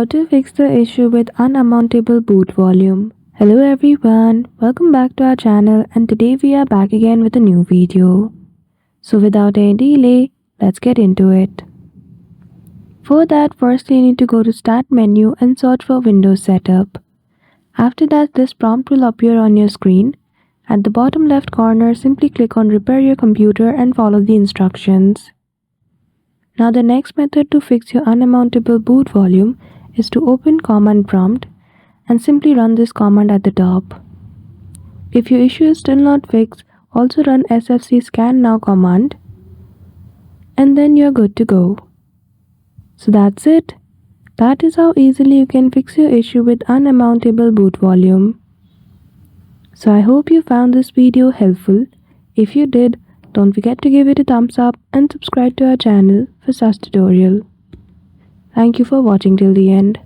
How to fix the issue with Unamountable Boot Volume. Hello everyone, welcome back to our channel, and today we are back again with a new video. So without any delay, let's get into it. For that, firstly you need to go to Start menu and search for Windows Setup. After that, this prompt will appear on your screen. At the bottom left corner, simply click on Repair Your Computer and follow the instructions. Now the next method to fix your Unamountable boot volume is to open Command Prompt and simply run this command at the top. If your issue is still not fixed, also run sfc scan now command and then you're good to go. So that's it. That is how easily you can fix your issue with Unamountable boot volume. So I hope you found this video helpful. If you did, don't forget to give it a thumbs up and subscribe to our channel for such tutorial. Thank you for watching till the end.